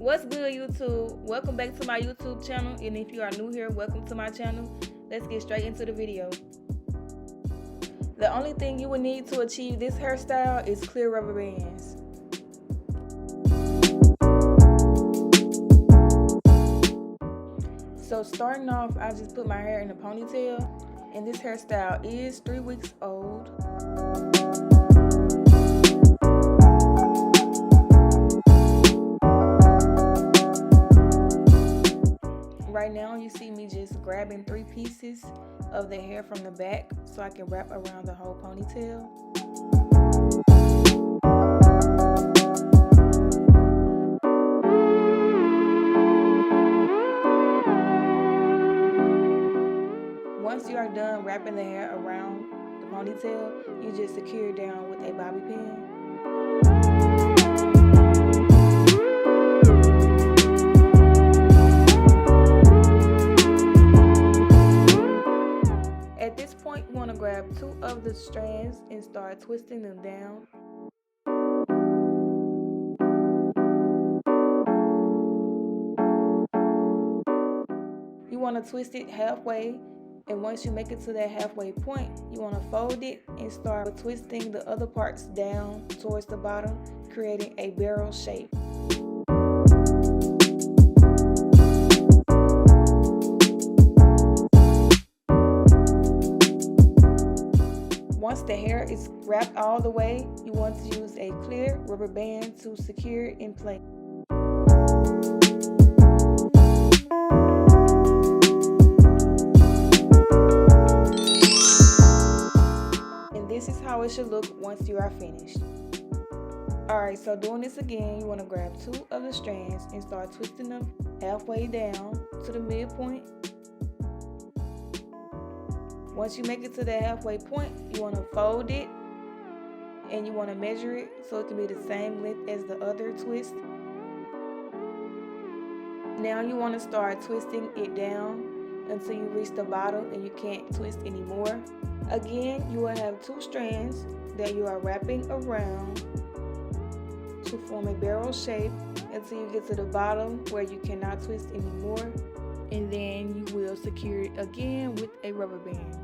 What's good, YouTube? Welcome back to my YouTube channel, and if you are new here, welcome to my channel. Let's get straight into the video. The only thing you will need to achieve this hairstyle is clear rubber bands. So starting off, I just put my hair in a ponytail, and this hairstyle is 3 weeks old. Right now you see me just grabbing 3 pieces of the hair from the back so I can wrap around the whole ponytail. Once you are done wrapping the hair around the ponytail, you just secure it down with a bobby pin. At this point, you want to grab 2 of the strands and start twisting them down. You want to twist it halfway, and once you make it to that halfway point, you want to fold it and start twisting the other parts down towards the bottom, creating a barrel shape. Once the hair is wrapped all the way, you want to use a clear rubber band to secure it in place. And this is how it should look once you are finished. Alright, so doing this again, you want to grab 2 of the strands and start twisting them halfway down to the midpoint. Once you make it to the halfway point, you want to fold it and you want to measure it so it can be the same length as the other twist. Now you want to start twisting it down until you reach the bottom and you can't twist anymore. Again, you will have 2 strands that you are wrapping around to form a barrel shape until you get to the bottom where you cannot twist anymore, and then you will secure it again with a rubber band.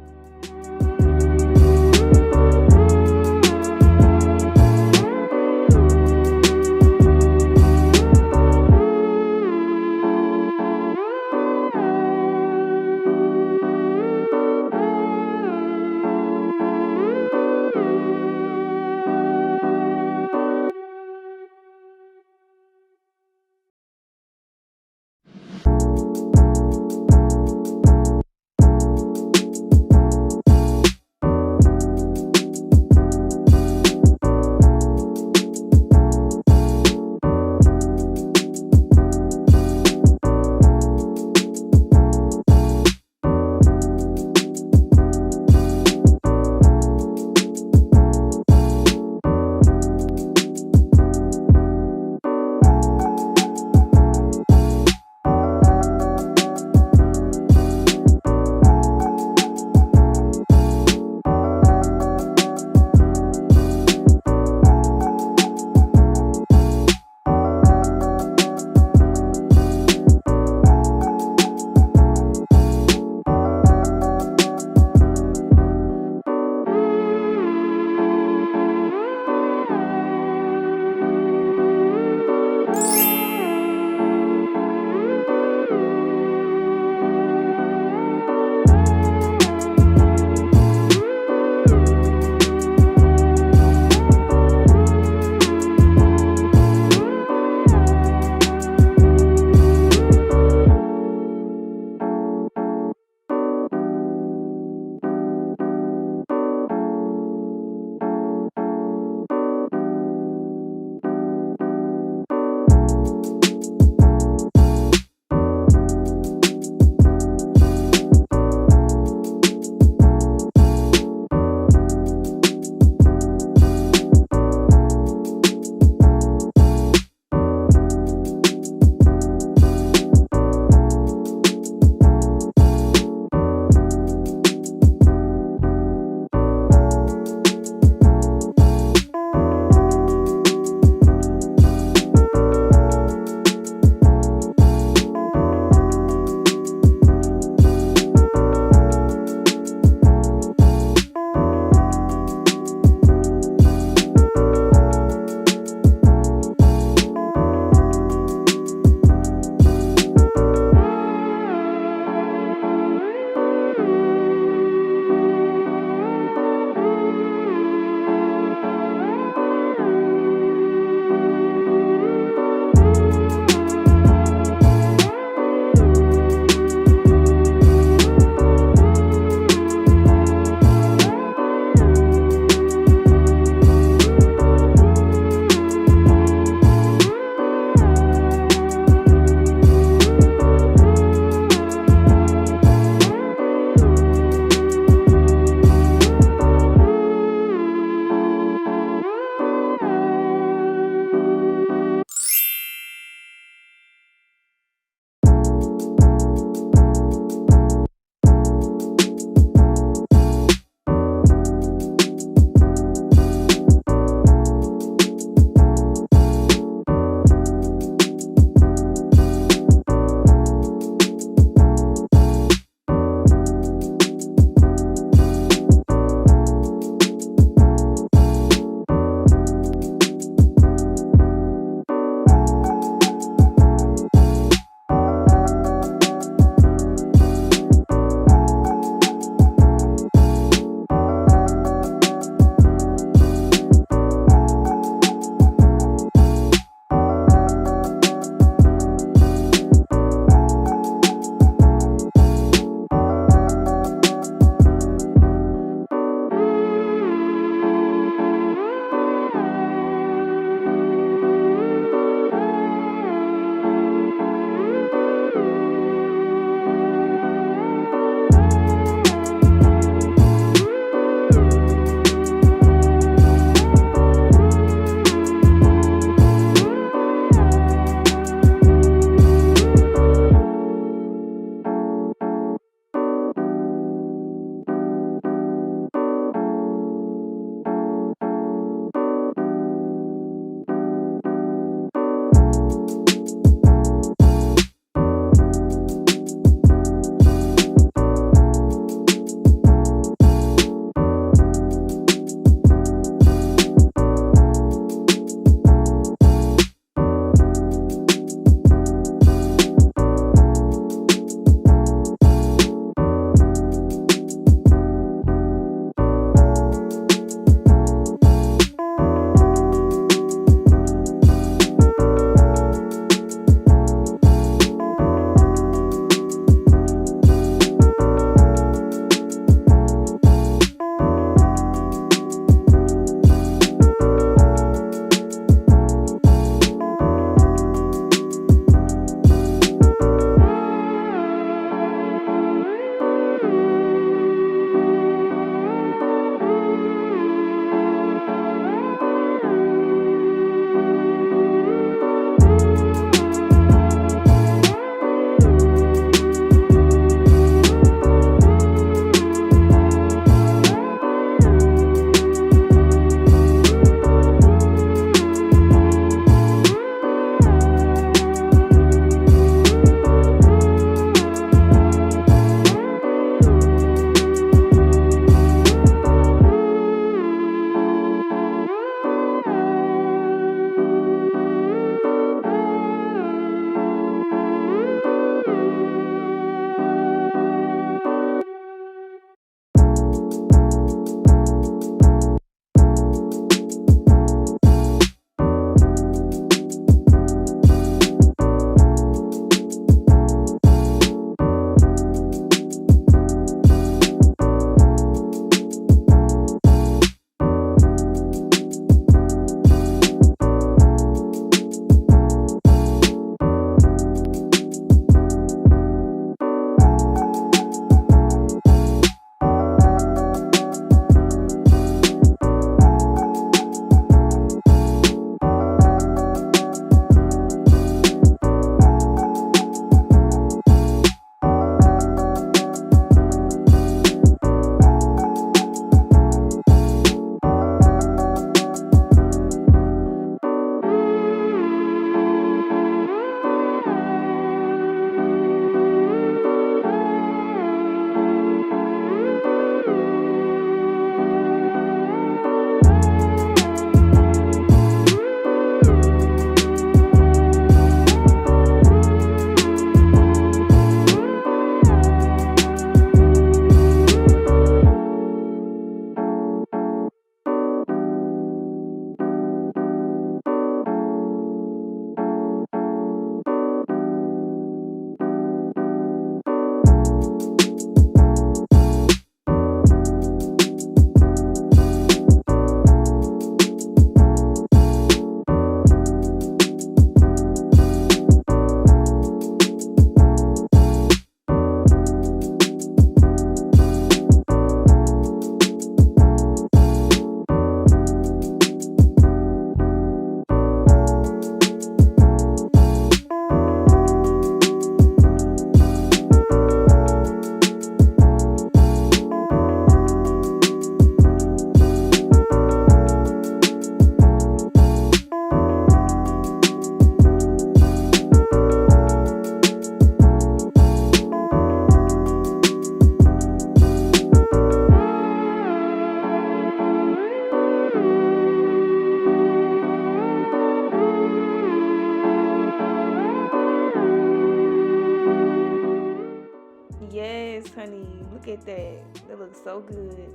Look at that. That looks so good.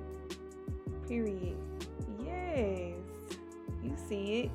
Period. Yes. You see it.